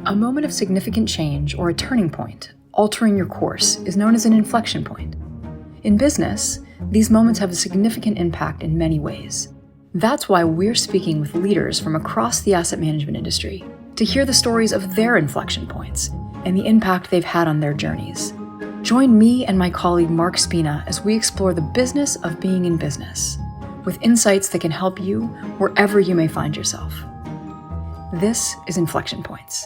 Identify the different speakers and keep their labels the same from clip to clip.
Speaker 1: A moment of significant change or a turning point, altering your course, is known as an inflection point. In business, these moments have a significant impact in many ways. That's why we're speaking with leaders from across the asset management industry to hear the stories of their inflection points and the impact they've had on their journeys. Join me and my colleague Mark Spina as we explore the business of being in business, with insights that can help you wherever you may find yourself. This is Inflection Points.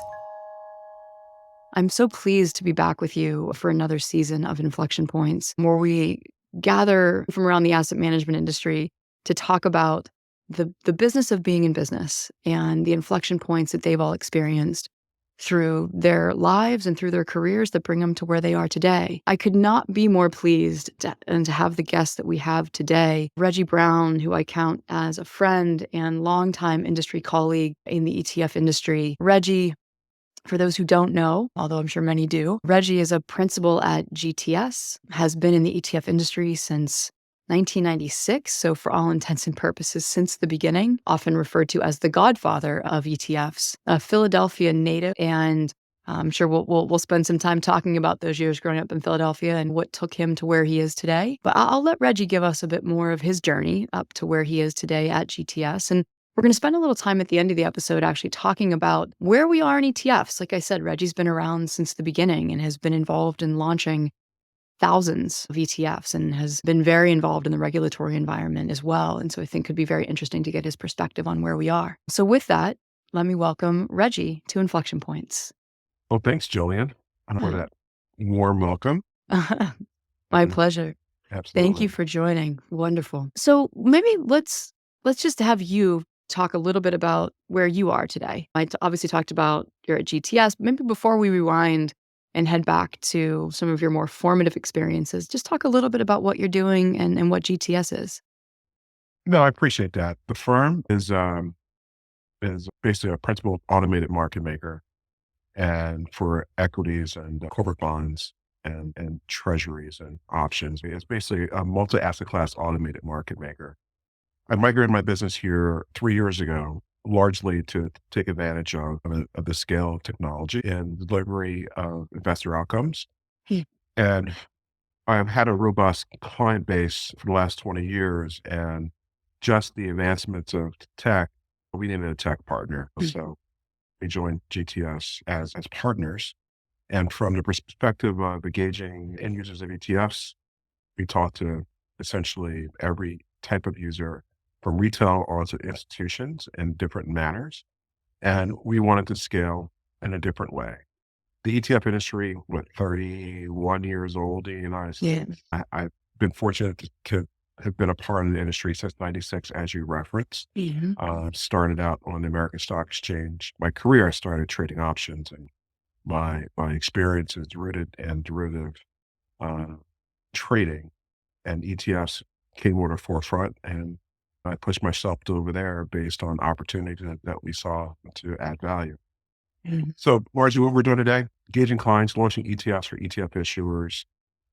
Speaker 1: I'm so pleased to be back with you for another season of Inflection Points, where we gather from around the asset management industry to talk about the business of being in business and the inflection points that they've all experienced through their lives and through their careers that bring them to where they are today. I could not be more pleased to have the guests that we have today. Reggie Browne, who I count as a friend and longtime industry colleague in the ETF industry. Reggie, for those who don't know, although I'm sure many do, Reggie is a principal at GTS, has been in the ETF industry since 1996. So for all intents and purposes, since the beginning, often referred to as the godfather of ETFs, a Philadelphia native. And I'm sure we'll spend some time talking about those years growing up in Philadelphia and what took him to where he is today. But I'll let Reggie give us a bit more of his journey up to where he is today at GTS. And we're going to spend a little time at the end of the episode actually talking about where we are in ETFs. Like I said, Reggie's been around since the beginning and has been involved in launching thousands of ETFs and has been very involved in the regulatory environment as well. And so I think it could be very interesting to get his perspective on where we are. So with that, let me welcome Reggie to Inflection Points.
Speaker 2: Well, thanks, Jillian, for that warm welcome.
Speaker 1: My pleasure.
Speaker 2: Absolutely.
Speaker 1: Thank you for joining. Wonderful. So maybe let's just have you talk a little bit about where you are today. I obviously talked about you're at GTS. Maybe before we rewind and head back to some of your more formative experiences, just talk a little bit about what you're doing and what GTS is.
Speaker 2: No, I appreciate that. The firm is basically a principal automated market maker, and for equities and corporate bonds and treasuries and options. It's basically a multi-asset class automated market maker. I migrated my business here 3 years ago, largely to take advantage of the scale of technology and delivery of investor outcomes.
Speaker 1: Hmm.
Speaker 2: And I've had a robust client base for the last 20 years, and just the advancements of tech, we needed a tech partner. So we joined GTS as partners. And from the perspective of engaging end users of ETFs, we talk to essentially every type of user, from retail or to institutions, in different manners. And we wanted to scale in a different way. The ETF industry, 31 years old in the United States.
Speaker 1: Yeah.
Speaker 2: I've been fortunate to have been a part of the industry since 96, as you referenced. Started out on the American Stock Exchange. My career, I started trading options, and my experience is rooted in derivative trading, and ETFs came on the forefront, and I pushed myself to over there based on opportunities that we saw to add value. So largely what we're doing today, engaging clients, launching ETFs for ETF issuers,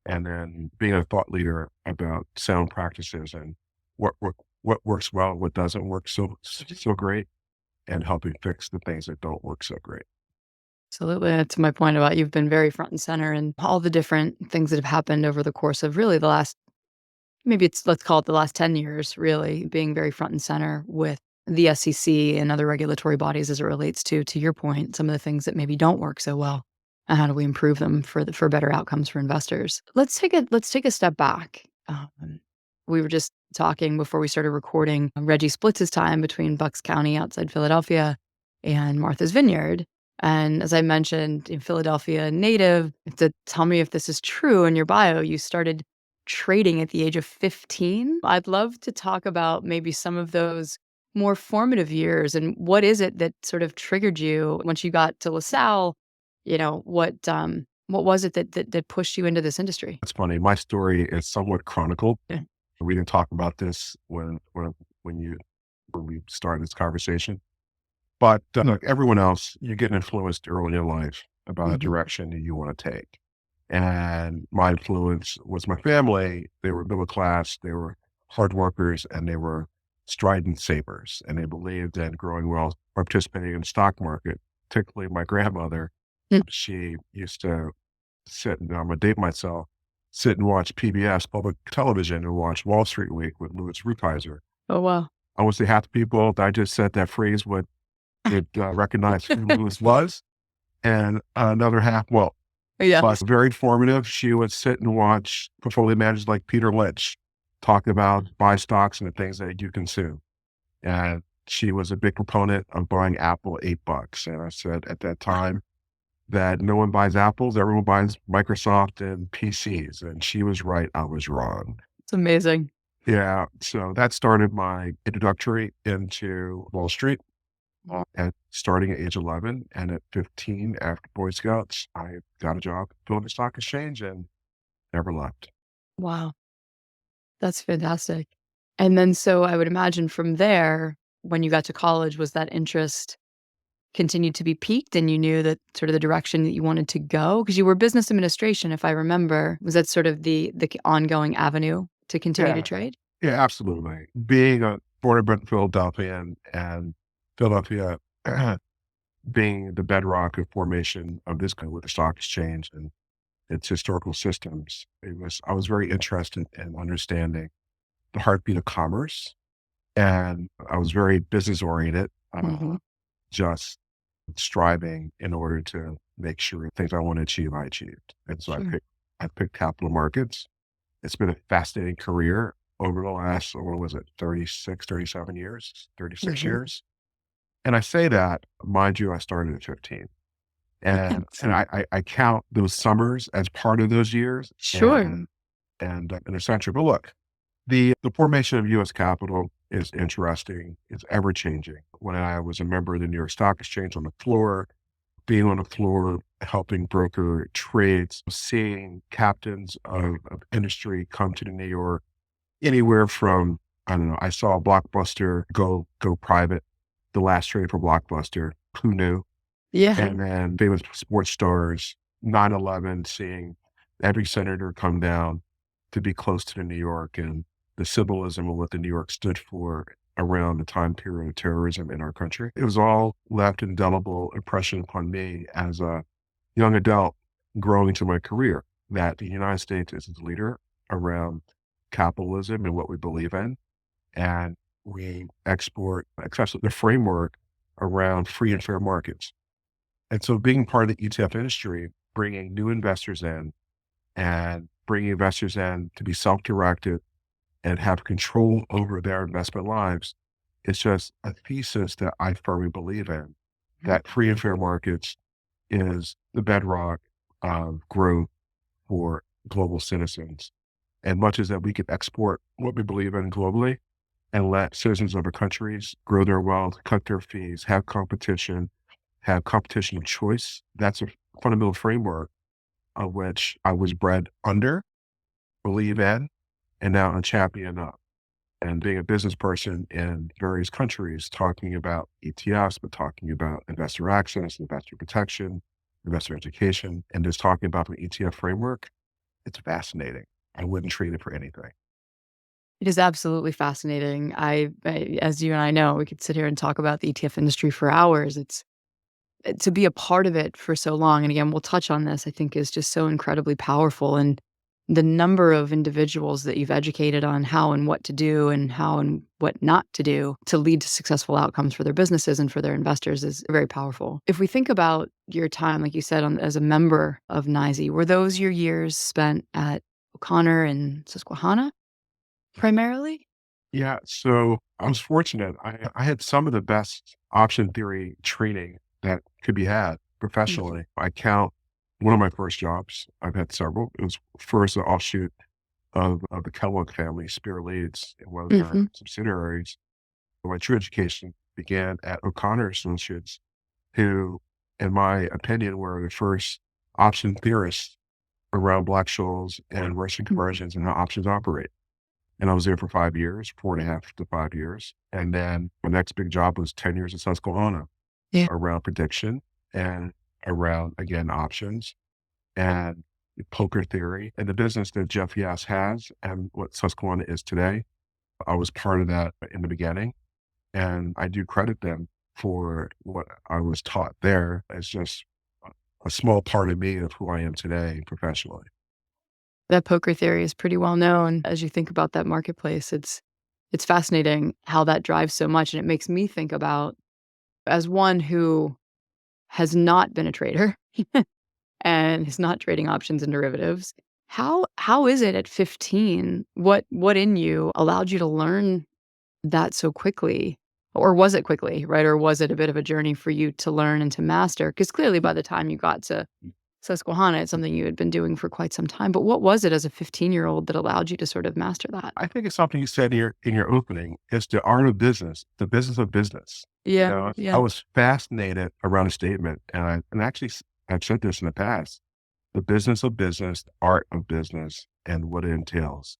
Speaker 2: and then being a thought leader about sound practices and what works well, what doesn't work so great, and helping fix the things that don't work so great.
Speaker 1: Absolutely. To my point about you've been very front and center in all the different things that have happened over the course of really the last, let's call it the last 10 years, really being very front and center with the SEC and other regulatory bodies as it relates to your point, some of the things that maybe don't work so well, and how do we improve them for better outcomes for investors. Let's take a step back. We were just talking before we started recording. Reggie splits his time between Bucks County outside Philadelphia and Martha's Vineyard. And as I mentioned, in Philadelphia native, to tell me if this is true in your bio, you started trading at the age of 15. I'd love to talk about maybe some of those more formative years and what is it that sort of triggered you once you got to LaSalle? What was it that pushed you into this industry?
Speaker 2: It's funny. My story is somewhat chronicled.
Speaker 1: Yeah.
Speaker 2: We didn't talk about this when we started this conversation. But like everyone else, you get influenced early in your life about a direction that you want to take. And my influence was my family. They were middle class, they were hard workers, and they were strident savers. And they believed in growing wealth, participating in the stock market, particularly my grandmother.
Speaker 3: Mm.
Speaker 2: She used to sit, and I'm gonna date myself, sit and watch PBS, public television, and watch Wall Street Week with Louis Rukeyser.
Speaker 3: Oh, wow.
Speaker 2: I would say half the people that I just said that phrase would recognize who Louis was, and another half, well,
Speaker 3: Yeah.
Speaker 2: but very informative. She would sit and watch portfolio managers like Peter Lynch talk about buy stocks and the things that you consume. And she was a big proponent of buying Apple at $8. And I said at that time that no one buys Apples, everyone buys Microsoft and PCs. And she was right, I was wrong.
Speaker 3: It's amazing.
Speaker 2: Yeah. So that started my introductory into Wall Street. At starting at age 11, and at 15, after Boy Scouts, I got a job building a stock exchange and never left.
Speaker 3: Wow. That's fantastic. And then, so I would imagine from there, when you got to college, was that interest continued to be piqued and you knew that sort of the direction that you wanted to go? Because you were business administration, if I remember. Was that sort of the ongoing avenue to continue to
Speaker 2: Yeah,
Speaker 3: trade?
Speaker 2: yeah, absolutely. Being born and bred in Philadelphia and Philadelphia being the bedrock of formation of this kind with the stock exchange and its historical systems, I was very interested in understanding the heartbeat of commerce, and I was very business oriented,
Speaker 3: Mhm.
Speaker 2: just striving in order to make sure things I want to achieve, I achieved. And so
Speaker 3: Sure.
Speaker 2: I picked capital markets. It's been a fascinating career over the last, what was it, 36, 37 years, 36
Speaker 3: Mhm.
Speaker 2: years. And I say that, mind you, I started at 15. And I count those summers as part of those years
Speaker 3: Sure.
Speaker 2: and essential. But look, the formation of US capital is interesting. It's ever changing. When I was a member of the New York Stock Exchange on the floor, being on the floor, helping broker trades, seeing captains of industry come to New York, anywhere from, I don't know, I saw Blockbuster go private, the last trade for Blockbuster. Who knew?
Speaker 3: Yeah.
Speaker 2: And then famous sports stars, 9/11, seeing every senator come down to be close to the New York and the symbolism of what the New York stood for around the time period of terrorism in our country. It was all left indelible impression upon me as a young adult growing into my career that the United States is the leader around capitalism and what we believe in. And we export, especially the framework around free and fair markets. And so being part of the ETF industry, bringing new investors in and bringing investors in to be self-directed and have control over their investment lives, it's just a thesis that I firmly believe in, that free and fair markets is the bedrock of growth for global citizens. And much as that we could export what we believe in globally and let citizens of other countries grow their wealth, cut their fees, have competition of choice. That's a fundamental framework of which I was bred under, believe in, and now a champion of. And being a business person in various countries, talking about ETFs, but talking about investor access, investor protection, investor education, and just talking about the ETF framework, it's fascinating. I wouldn't trade it for anything.
Speaker 3: It is absolutely fascinating. As you and I know, we could sit here and talk about the ETF industry for hours. It's to be a part of it for so long, and again, we'll touch on this, I think is just so incredibly powerful, and the number of individuals that you've educated on how and what to do and how and what not to do to lead to successful outcomes for their businesses and for their investors is very powerful. If we think about your time, like you said, as a member of NYSE, were those your years spent at O'Connor and Susquehanna primarily?
Speaker 2: Yeah, so I was fortunate. I had some of the best option theory training that could be had
Speaker 3: Mhm.
Speaker 2: professionally. I count one of my first jobs. I've had several. It was first an offshoot of the Kellogg family, Spear Leads, and one of their
Speaker 3: Mhm.
Speaker 2: subsidiaries. My true education began at O'Connor Associates, who, in my opinion, were the first option theorists around Black-Scholes and Russian conversions and how options operate. And I was there for 5 years, 4.5 to 5 years. And then my next big job was 10 years at Susquehanna
Speaker 3: Yeah.
Speaker 2: around prediction and around, again, options and poker theory and the business that Jeff Yass has and what Susquehanna is today. I was part of that in the beginning, and I do credit them for what I was taught there is just a small part of me of who I am today professionally.
Speaker 3: That poker theory is pretty well known as you think about that marketplace. It's fascinating how that drives so much, and it makes me think about, as one who has not been a trader and is not trading options and derivatives, how is it at 15? What in you allowed you to learn that so quickly? Or was it quickly, right? Or was it a bit of a journey for you to learn and to master? Because clearly by the time you got to Susquehanna, it's something you had been doing for quite some time. But what was it as a 15-year-old that allowed you to sort of master that?
Speaker 2: I think it's something you said in your opening. It's the art of business, the business of business.
Speaker 3: Yeah,
Speaker 2: I
Speaker 3: yeah.
Speaker 2: was fascinated around a statement, and actually I've said this in the past: the business of business, the art of business, and what it entails.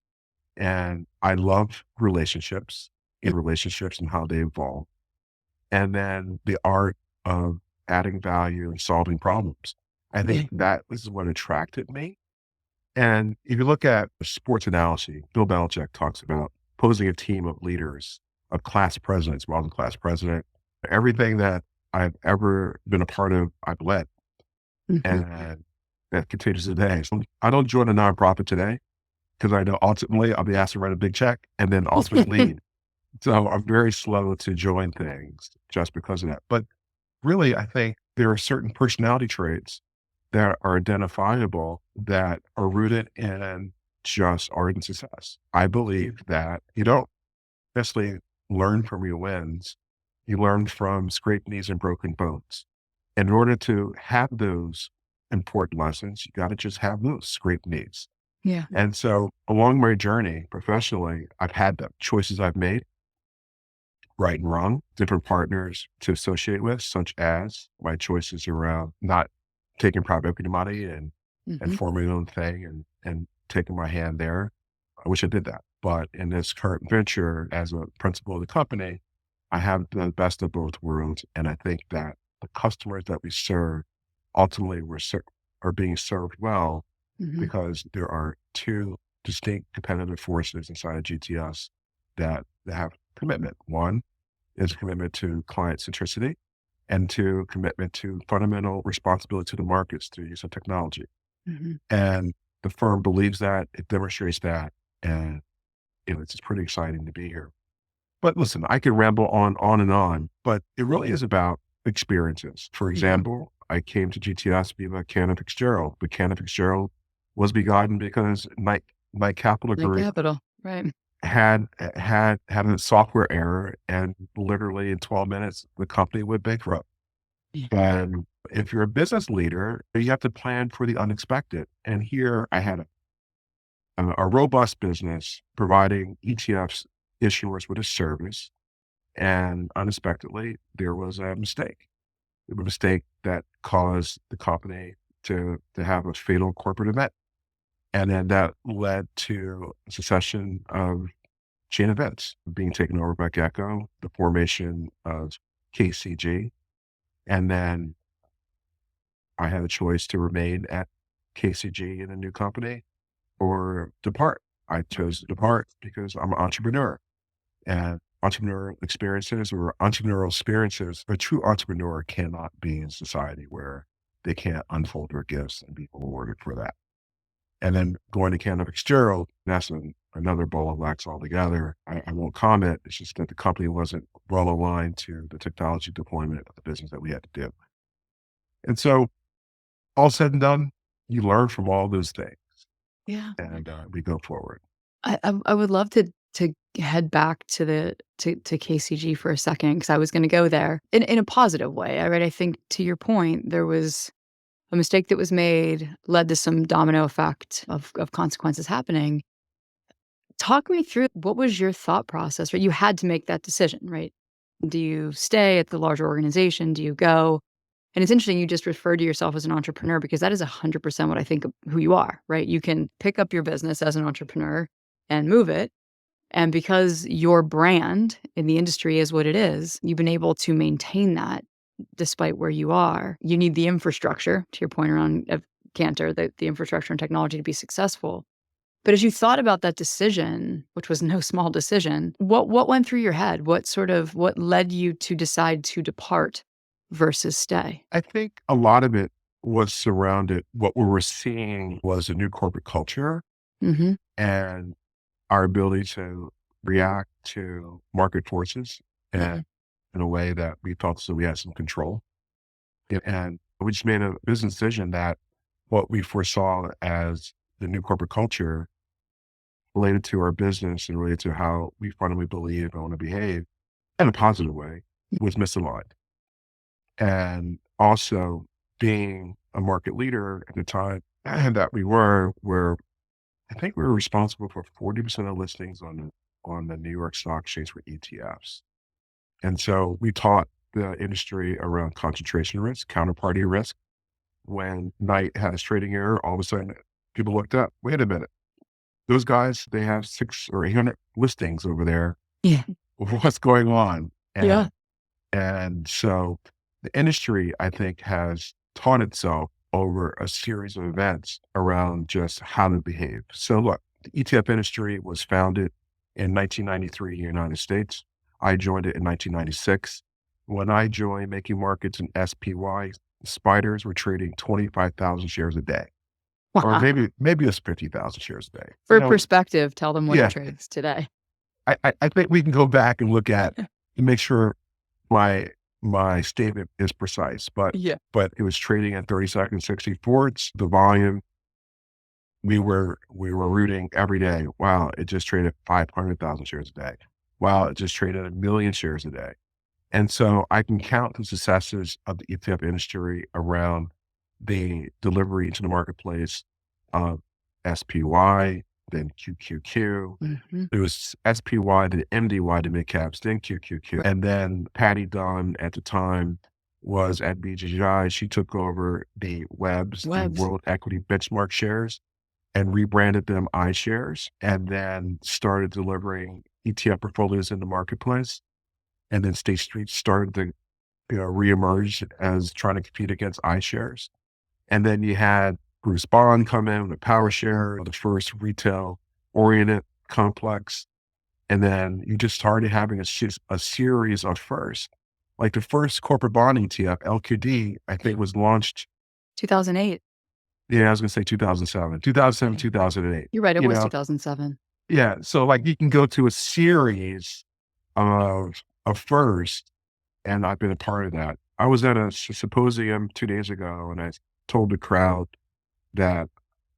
Speaker 2: And I love relationships, and how they evolve, and then the art of adding value and solving problems. I
Speaker 3: Yeah.
Speaker 2: think that is what attracted me. And if you look at a sports analogy, Bill Belichick talks about posing a team of leaders, of class presidents, well, I'm class president. Everything that I've ever been a part of, I've led,
Speaker 3: Mhm.
Speaker 2: and that continues today. So I don't join a nonprofit today because I know ultimately I'll be asked to write a big check and then ultimately lead. So I'm very slow to join things just because of that. But really, I think there are certain personality traits that are identifiable that are rooted in just art and success. I believe that you don't necessarily learn from your wins, you learn from scraped knees and broken bones. In order to have those important lessons, you got to just have those scraped knees.
Speaker 3: Yeah.
Speaker 2: And so along my journey professionally, I've had the choices I've made, right and wrong, different partners to associate with, such as my choices around not taking private equity money and
Speaker 3: Mhm.
Speaker 2: forming my own thing and taking my hand there. I wish I did that. But in this current venture as a principal of the company, I have the best of both worlds. And I think that the customers that we serve ultimately are being served well
Speaker 3: Mhm.
Speaker 2: because there are two distinct competitive forces inside of GTS that have commitment. One is a commitment to client centricity and to commitment to fundamental responsibility to the markets through use of technology.
Speaker 3: Mhm.
Speaker 2: And the firm believes that, it demonstrates that, and it's just pretty exciting to be here. But listen, I could ramble on and on, but it really is about experiences. For
Speaker 3: Mhm.
Speaker 2: example, I came to GTS via Cannon Fitzgerald, but Cannon Fitzgerald was begotten because my capital
Speaker 3: Like
Speaker 2: group
Speaker 3: capital, right.
Speaker 2: had a software error, and literally in 12 minutes, the company went bankrupt.
Speaker 3: Yeah.
Speaker 2: And if you're a business leader, you have to plan for the unexpected. And here I had a robust business providing ETFs issuers with a service. And unexpectedly, there was a mistake. A mistake that caused the company to have a fatal corporate event. And then that led to a succession of chain events being taken over by Gecko, the formation of KCG. And then I had a choice to remain at KCG in a new company or depart. I chose to depart because I'm an entrepreneur, and entrepreneurial experiences, a true entrepreneur cannot be in society where they can't unfold their gifts and be rewarded for that. And then going to Canada Fitzgerald, that's another ball of wax altogether. I won't comment. It's just that the company wasn't well aligned to the technology deployment of the business that we had to do. And so all said and done, you learn from all those things,
Speaker 3: Yeah.
Speaker 2: and we go forward.
Speaker 3: I would love to head back to to KCG for a second because I was gonna go there in a positive way, right? I think to your point, there was a mistake that was made, led to some domino effect of consequences happening. Talk me through what was your thought process, right? You had to make that decision, right? Do you stay at the larger organization? Do you go? And it's interesting you just referred to yourself as an entrepreneur because that is 100% what I think of who you are, right? You can pick up your business as an entrepreneur and move it. And because your brand in the industry is what it is, you've been able to maintain that despite where you are. You need the infrastructure, to your point around Cantor, the infrastructure and technology to be successful. But as you thought about that decision, which was no small decision, what went through your head? What led you to decide to depart versus stay?
Speaker 2: I think a lot of it was surrounded, what we were seeing was a new corporate culture
Speaker 3: Mm-hmm.
Speaker 2: and our ability to react to market forces and in a way that we felt so we had some control. And we just made a business decision that what we foresaw as the new corporate culture related to our business and related to how we fundamentally believe and want to behave in a positive way was misaligned. And also being a market leader at the time that we were, where I think we were responsible for 40% of listings on the New York Stock Exchange for ETFs. And so we taught the industry around concentration risk, counterparty risk. When Knight has trading error, all of a sudden people looked up, wait a minute, those guys, they have 600 or 800 listings over there.
Speaker 3: Yeah.
Speaker 2: What's going on?
Speaker 3: Yeah.
Speaker 2: And so the industry, I think, has taught itself over a series of events around just how to behave. So look, the ETF industry was founded in 1993 in the United States. I joined it in 1996. When I joined making markets in SPY, spiders were trading 25,000 shares a day. Or
Speaker 3: Wow.
Speaker 2: maybe it's 50,000 shares a day.
Speaker 3: For perspective, tell them what
Speaker 2: Yeah.
Speaker 3: it trades today.
Speaker 2: I think we can go back and look at and make sure my statement is precise, but
Speaker 3: Yeah.
Speaker 2: it was trading at 30-second 60 forwards. The volume we were rooting every day. Wow, it just traded 500,000 shares a day. Wow, it just traded 1 million shares a day. And so I can count the successes of the ETF industry around the delivery into the marketplace of SPY, then QQQ.
Speaker 3: Mm-hmm.
Speaker 2: It was SPY, then MDY, the mid caps, then QQQ. And then Patty Dunn at the time was at BGI. She took over the the World Equity Benchmark shares, and rebranded them iShares, and then started delivering ETF portfolios in the marketplace. And then State Street started to reemerge as trying to compete against iShares. And then you had Bruce Bond come in with PowerShare, the first retail-oriented complex. And then you just started having a series of firsts. Like the first corporate bond ETF, LQD, I think was launched
Speaker 3: 2008.
Speaker 2: Yeah, I was going to say 2007, 2008.
Speaker 3: You're right. It was 2007.
Speaker 2: Yeah. So like you can go to a series of first, and I've been a part of that. I was at a symposium 2 days ago, and I told the crowd that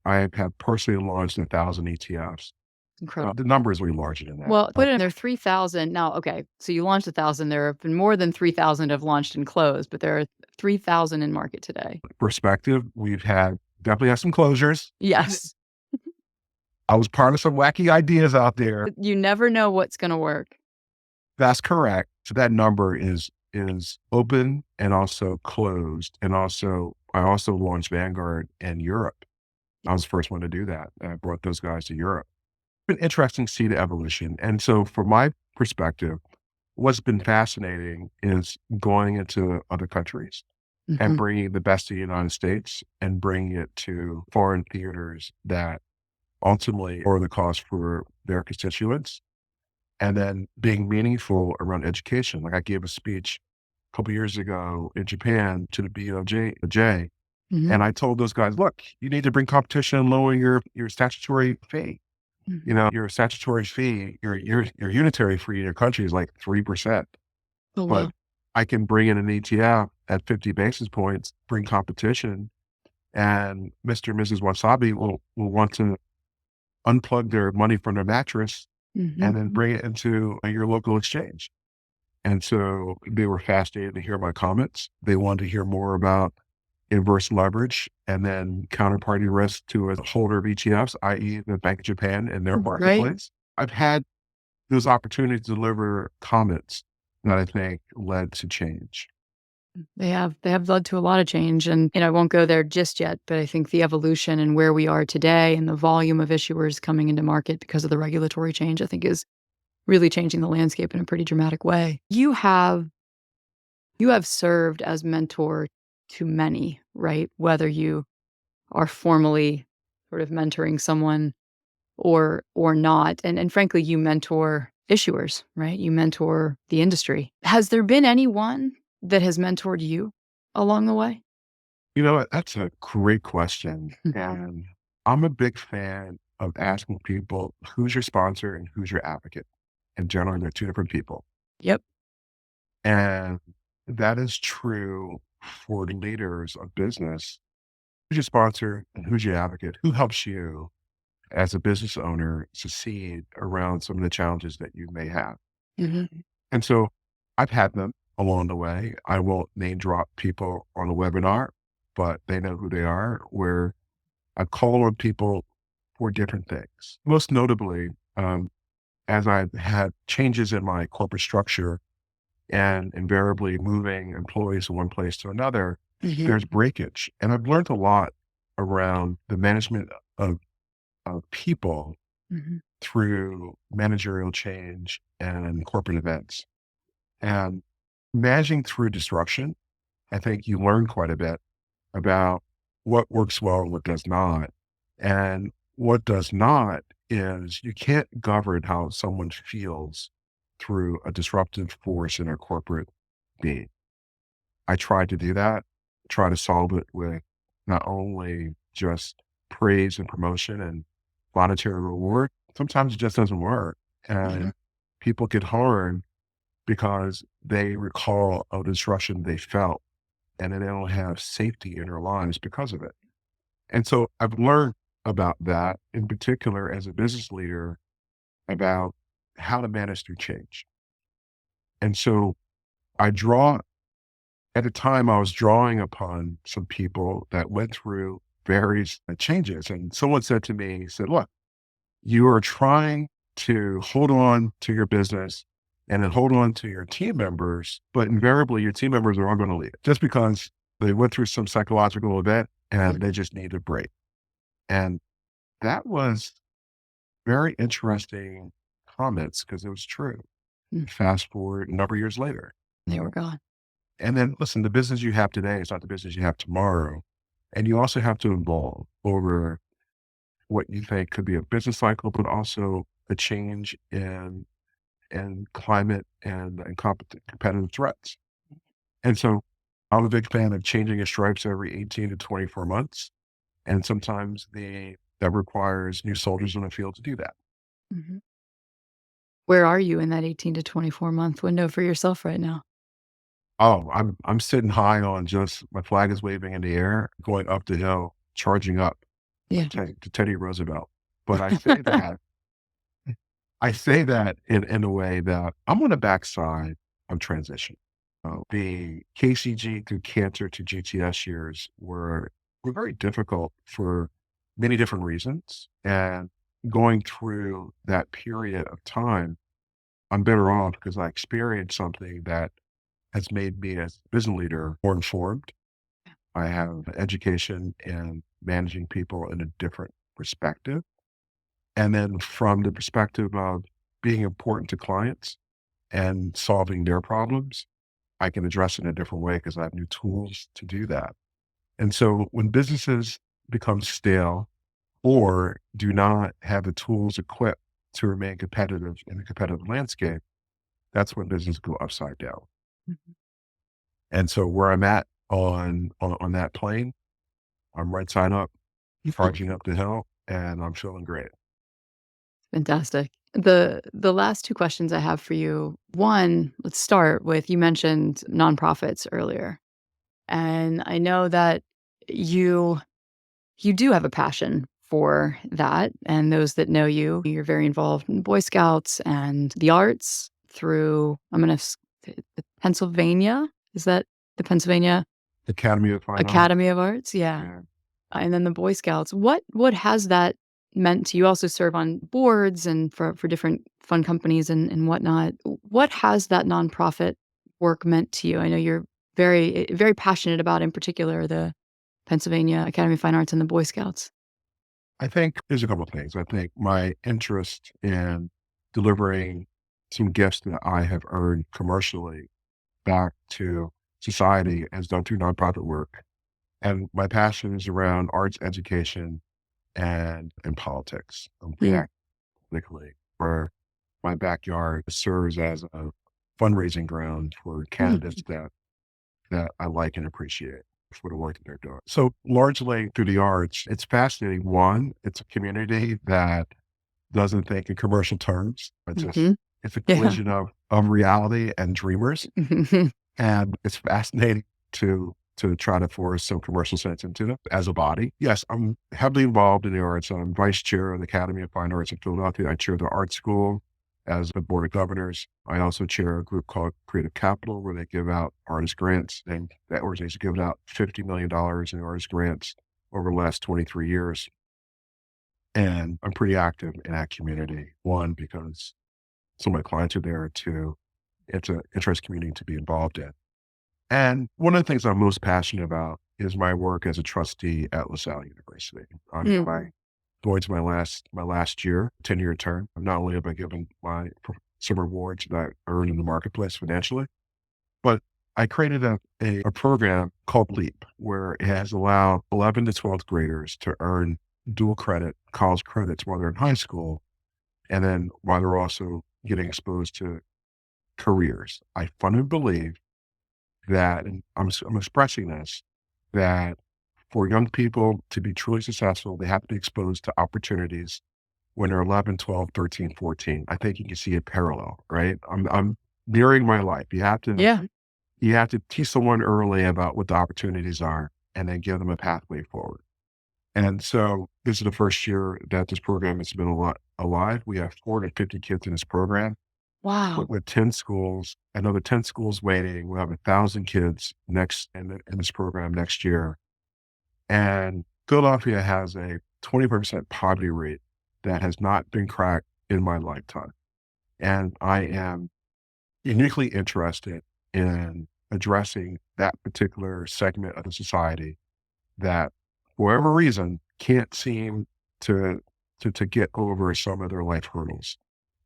Speaker 2: I have personally launched 1,000 ETFs.
Speaker 3: Incredible.
Speaker 2: The number is way larger than that.
Speaker 3: Well, put it in there, 3,000. Now, okay, so you launched 1,000. There have been more than 3,000 have launched and closed, but there are 3,000 in market today.
Speaker 2: Perspective, we've definitely had some closures.
Speaker 3: Yes.
Speaker 2: I was part of some wacky ideas out there.
Speaker 3: You never know what's going to work.
Speaker 2: That's correct. So that number is open and also closed. And also, I also launched Vanguard in Europe. I was the first one to do that. I brought those guys to Europe. It's been interesting to see the evolution. And so from my perspective, what's been fascinating is going into other countries and bringing the best of the United States and bringing it to foreign theaters that ultimately lower the cost for their constituents, and then being meaningful around education. Like I gave a speech a couple of years ago in Japan to the BOJ, and I told those guys, look, you need to bring competition and lower your statutory fee. Your statutory fee, your unitary fee in your country is like 3%.
Speaker 3: Oh, wow.
Speaker 2: But I can bring in an ETF at 50 basis points, bring competition, and Mr. and Mrs. Wasabi will want to unplug their money from their mattress and then bring it into your local exchange. And so they were fascinated to hear my comments. They wanted to hear more about inverse leverage and then counterparty risk to a holder of ETFs, i.e. the Bank of Japan and their marketplace. Right. I've had those opportunities to deliver comments that I think led to change.
Speaker 3: They have led to a lot of change, and I won't go there just yet, but I think the evolution and where we are today and the volume of issuers coming into market because of the regulatory change, I think is really changing the landscape in a pretty dramatic way. You have served as mentor to many, right? Whether you are formally sort of mentoring someone or not. And frankly, you mentor issuers, right? You mentor the industry. Has there been anyone that has mentored you along the way?
Speaker 2: You know what? That's a great question. And I'm a big fan of asking people, who's your sponsor and who's your advocate? And generally, they're two different people.
Speaker 3: Yep.
Speaker 2: And that is true for the leaders of business. Who's your sponsor and who's your advocate? Who helps you as a business owner succeed around some of the challenges that you may have?
Speaker 3: Hmm.
Speaker 2: And so I've had them along the way. I won't name drop people on the webinar, but they know who they are, where I call on people for different things. Most notably, as I've had changes in my corporate structure and invariably moving employees from one place to another,
Speaker 3: Hmm.
Speaker 2: there's breakage. And I've learned a lot around the management of people
Speaker 3: Hmm.
Speaker 2: through managerial change and corporate events. And managing through disruption, I think you learn quite a bit about what works well and what does not. And what does not is you can't govern how someone feels through a disruptive force in a corporate being. I tried to do that, try to solve it with not only just praise and promotion and monetary reward. Sometimes it just doesn't work.
Speaker 3: Hmm.
Speaker 2: And people get harmed because they recall a disruption they felt and then they don't have safety in their lives because of it. And so I've learned about that in particular as a business leader about how to manage through change. And so I draw at the time I was drawing upon some people that went through various changes. And someone said to me, he said, look, you are trying to hold on to your business and then hold on to your team members, but invariably your team members are all going to leave just because they went through some psychological event and they just need a break. And that was very interesting comments because it was true.
Speaker 3: Mm.
Speaker 2: Fast forward a number of years later.
Speaker 3: They were gone.
Speaker 2: And then listen, the business you have today is not the business you have tomorrow. And you also have to evolve over what you think could be a business cycle, but also a change in climate and competitive threats. And so I'm a big fan of changing your stripes every 18 to 24 months. And sometimes that requires new soldiers in the field to do that.
Speaker 3: Hmm. Where are you in that 18 to 24 month window for yourself right now?
Speaker 2: Oh, I'm sitting high on just my flag is waving in the air, going up the hill, charging up
Speaker 3: Yeah.
Speaker 2: to Teddy Roosevelt. But I say that in a way that I'm on the backside of transition. The KCG through cancer to GTS years were very difficult for many different reasons. And going through that period of time, I'm better off because I experienced something that has made me as a business leader more informed. I have an education in managing people in a different perspective. And then from the perspective of being important to clients and solving their problems, I can address it in a different way because I have new tools to do that. And so when businesses become stale or do not have the tools equipped to remain competitive in a competitive landscape, that's when business go upside down.
Speaker 3: Mhm.
Speaker 2: And so where I'm at on that plane, I'm right side up, charging up the hill, and I'm feeling great.
Speaker 3: Fantastic. The last two questions I have for you. One, let's start with you mentioned nonprofits earlier. And I know that you you do have a passion for that. And those that know you, you're very involved in Boy Scouts and the arts through Pennsylvania. Is that the Pennsylvania
Speaker 2: Academy of Fine Arts.
Speaker 3: Academy of Arts? Yeah.
Speaker 2: Yeah.
Speaker 3: And then the Boy Scouts. What has that meant to you? You also serve on boards and for different fund companies and whatnot. What has that nonprofit work meant to you? I know you're very passionate about, in particular, the Pennsylvania Academy of Fine Arts and the Boy Scouts.
Speaker 2: I think there's a couple of things. I think my interest in delivering some gifts that I have earned commercially back to society has done through nonprofit work. And my passion is around arts education and in politics. I'm pretty
Speaker 3: Yeah.
Speaker 2: active politically, where my backyard serves as a fundraising ground for
Speaker 3: Mm.
Speaker 2: candidates that I like and appreciate for the work that they're doing. So largely through the arts, it's fascinating. One, it's a community that doesn't think in commercial terms.
Speaker 3: Mhm.
Speaker 2: It's a
Speaker 3: Yeah.
Speaker 2: collision of reality and dreamers. And it's fascinating to try to force some commercial sense into it as a body. Yes, I'm heavily involved in the arts. I'm vice chair of the Academy of Fine Arts in Philadelphia. I chair the art school as the board of governors. I also chair a group called Creative Capital, where they give out artist grants. And that organization given out $50 million in artist grants over the last 23 years. And I'm pretty active in that community. One, because some of my clients are there. Two, it's an interesting community to be involved in. And one of the things I'm most passionate about is my work as a trustee at LaSalle University.
Speaker 3: Mm.
Speaker 2: Going to my last year, 10-year term. Not only have I given some rewards that I earned in the marketplace financially, but I created a program called LEAP, where it has allowed 11 to 12th graders to earn dual credit college credits while they're in high school, and then while they're also getting exposed to careers. I fundamentally believe that, and I'm expressing this, that for young people to be truly successful, they have to be exposed to opportunities when they're 11, 12, 13, 14. I think you can see a parallel, right? I'm nearing my life.
Speaker 3: Yeah.
Speaker 2: You have to teach someone early about what the opportunities are and then give them a pathway forward. And so this is the first year that this program has been alive. We have 450 kids in this program
Speaker 3: Wow.
Speaker 2: with 10 schools, another 10 schools waiting. We'll have 1,000 kids in this program next year. And Philadelphia has a 20% poverty rate that has not been cracked in my lifetime. And I am uniquely interested in addressing that particular segment of the society that, for whatever reason, can't seem to get over some of their life hurdles.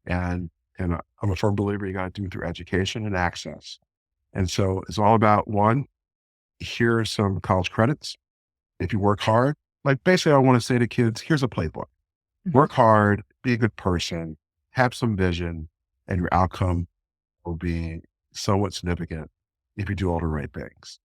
Speaker 2: And I'm a firm believer you got to do it through education and access. And so it's all about, one, here are some college credits. If you work hard, like basically I want to say to kids, here's a playbook.
Speaker 3: Mhm.
Speaker 2: Work hard, be a good person, have some vision, and your outcome will be somewhat significant if you do all the right things.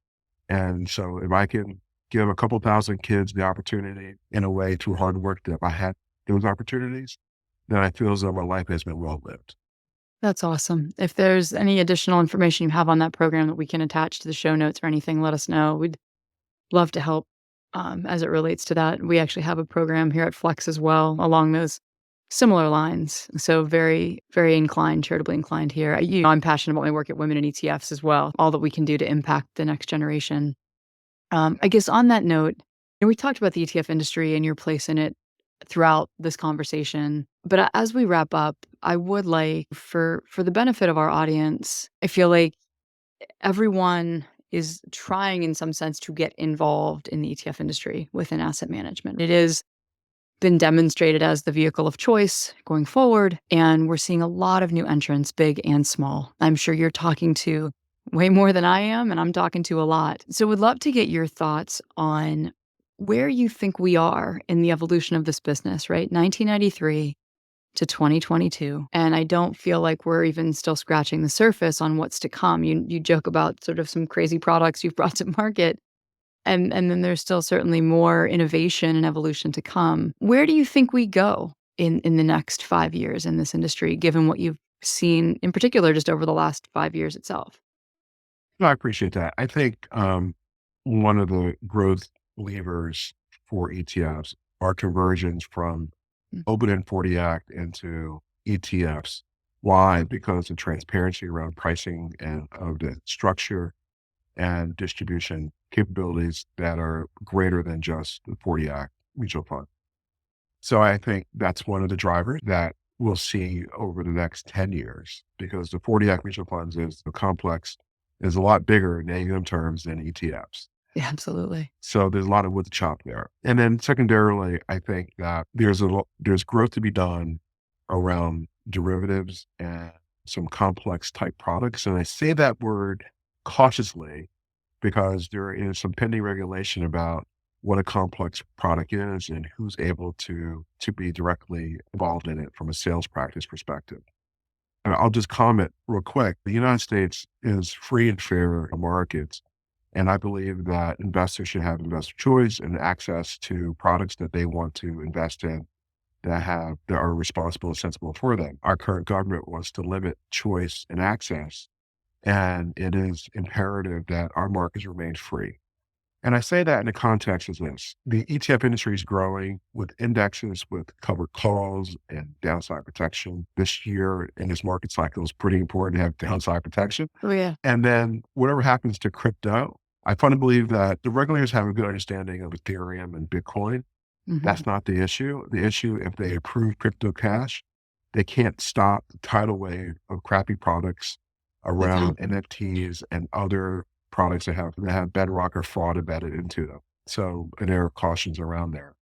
Speaker 2: And so if I can give a couple thousand kids the opportunity in a way through hard work that if I had those opportunities, then I feel as though my life has been well lived.
Speaker 3: That's awesome. If there's any additional information you have on that program that we can attach to the show notes or anything, let us know. We'd love to help as it relates to that. We actually have a program here at Flex as well along those similar lines. So very, very inclined, charitably inclined here. I'm passionate about my work at Women in ETFs as well, all that we can do to impact the next generation. I guess on that note, we talked about the ETF industry and your place in it throughout this conversation. But as we wrap up, I would like for the benefit of our audience, I feel like everyone is trying in some sense to get involved in the ETF industry within asset management. It has been demonstrated as the vehicle of choice going forward, and we're seeing a lot of new entrants, big and small. I'm sure you're talking to way more than I am, and I'm talking to a lot. So would love to get your thoughts on where you think we are in the evolution of this business, right? 1993 to 2022. And I don't feel like we're even still scratching the surface on what's to come. You joke about sort of some crazy products you've brought to market. And then there's still certainly more innovation and evolution to come. Where do you think we go in the next 5 years in this industry, given what you've seen in particular just over the last 5 years itself?
Speaker 2: No, I appreciate that. I think one of the growth levers for ETFs are conversions from
Speaker 3: Mm.
Speaker 2: open-end 40 Act into ETFs. Why? Because of transparency around pricing and of the structure and distribution capabilities that are greater than just the 40 Act mutual fund. So I think that's one of the drivers that we'll see over the next 10 years, because the 40 Act mutual funds is a complex, is a lot bigger in AUM terms than ETFs.
Speaker 3: Yeah, absolutely.
Speaker 2: So there's a lot of wood to chop there. And then secondarily, I think that there's growth to be done around derivatives and some complex type products. And I say that word cautiously because there is some pending regulation about what a complex product is and who's able to be directly involved in it from a sales practice perspective. And I'll just comment real quick. The United States is free and fair markets. And I believe that investors should have investor choice and access to products that they want to invest in that are responsible and sensible for them. Our current government wants to limit choice and access, and it is imperative that our markets remain free. And I say that in the context of this. The ETF industry is growing with indexes with covered calls and downside protection. This year in this market cycle is pretty important to have downside protection.
Speaker 3: Oh, yeah.
Speaker 2: And then whatever happens to crypto, I fundamentally believe that the regulators have a good understanding of Ethereum and Bitcoin. That's not the issue. The issue, if they approve crypto cash, they can't stop the tidal wave of crappy products around NFTs and other products that have bedrock or fraud embedded into them. So there are cautions around there.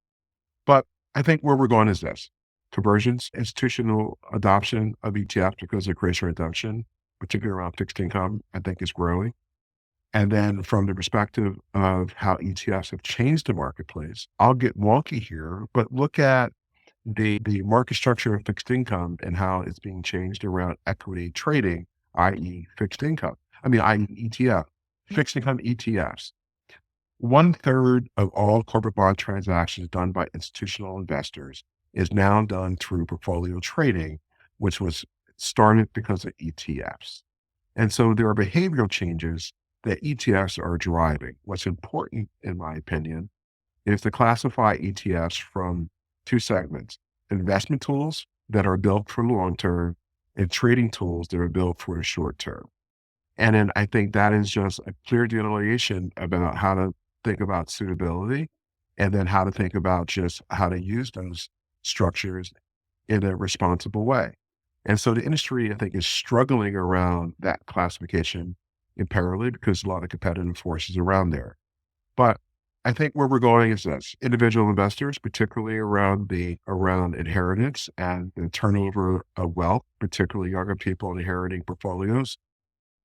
Speaker 2: But I think where we're going is this. Conversions, institutional adoption of ETFs because of creation reduction, particularly around fixed income, I think is growing. And then from the perspective of how ETFs have changed the marketplace, I'll get wonky here, but look at the market structure of fixed income and how it's being changed around equity trading, i.e. ETF, fixed income ETFs. 1/3 of all corporate bond transactions done by institutional investors is now done through portfolio trading, which was started because of ETFs. And so there are behavioral changes that ETFs are driving. What's important, in my opinion, is to classify ETFs from two segments: investment tools that are built for the long term and trading tools that are built for the short term. And then I think that is just a clear delineation about how to think about suitability and then how to think about just how to use those structures in a responsible way. And so the industry, I think, is struggling around that classification imperatively because a lot of competitive forces around there. But I think where we're going is this: individual investors, particularly around inheritance and the turnover of wealth, particularly younger people inheriting portfolios.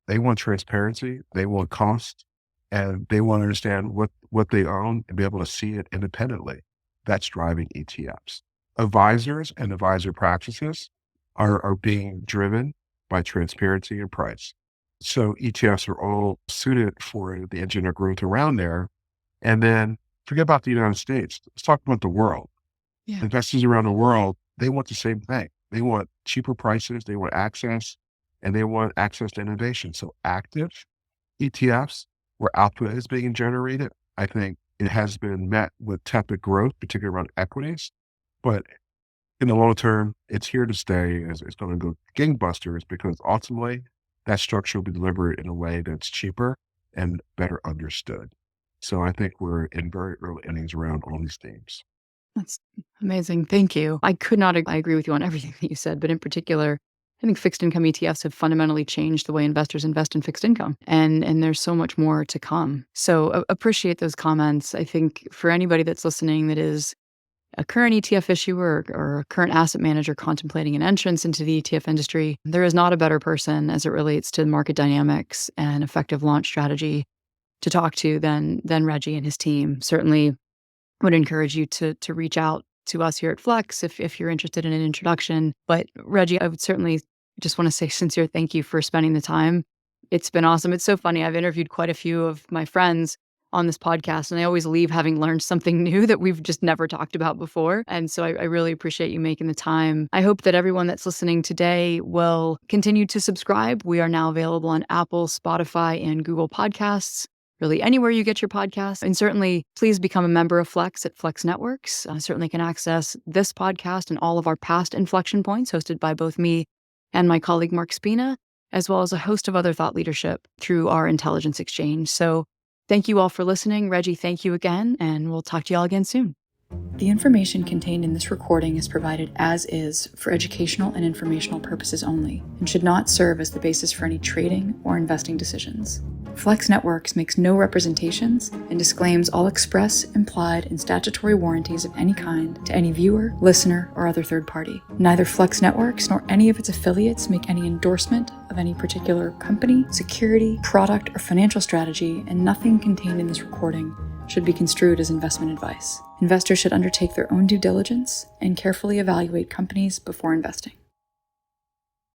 Speaker 2: They want transparency, they want cost, and they want to understand what they own and be able to see it independently. That's driving ETFs. Advisors and advisor practices are being driven by transparency and price. So ETFs are all suited for the engine of growth around there. And then forget about the United States. Let's talk about the world.
Speaker 3: Yeah.
Speaker 2: Investors around the world, they want the same thing. They want cheaper prices, they want access, and they want access to innovation. So active ETFs, where alpha is being generated, I think it has been met with tepid growth, particularly around equities. But in the long term, it's here to stay. It's going to go gangbusters because ultimately that structure will be delivered in a way that's cheaper and better understood. So I think we're in very early innings around all these themes.
Speaker 3: That's amazing. Thank you. I agree with you on everything that you said, but in particular, I think fixed income ETFs have fundamentally changed the way investors invest in fixed income. And there's so much more to come. So appreciate those comments. I think for anybody that's listening that is a current ETF issuer or a current asset manager contemplating an entrance into the ETF industry, there is not a better person as it relates to market dynamics and effective launch strategy to talk to than Reggie and his team. Certainly would encourage you to reach out to us here at Flex if you're interested in an introduction. But Reggie, I would certainly just want to say sincere thank you for spending the time. It's been awesome. It's so funny. I've interviewed quite a few of my friends on this podcast, and I always leave having learned something new that we've just never talked about before. And so I really appreciate you making the time. I hope that everyone that's listening today will continue to subscribe. We are now available on Apple, Spotify, and Google Podcasts. Really anywhere you get your podcasts. And certainly please become a member of Flex at Flex Networks. Certainly can access this podcast and all of our past InFLXtion points hosted by both me and my colleague Mark Spina, as well as a host of other thought leadership through our intelligence exchange. So thank you all for listening. Reggie, thank you again, and we'll talk to you all again soon.
Speaker 1: The information contained in this recording is provided as is for educational and informational purposes only and should not serve as the basis for any trading or investing decisions. Flex Networks makes no representations and disclaims all express, implied, and statutory warranties of any kind to any viewer, listener, or other third party. Neither Flex Networks nor any of its affiliates make any endorsement of any particular company, security, product, or financial strategy, and nothing contained in this recording should be construed as investment advice. Investors should undertake their own due diligence and carefully evaluate companies before investing.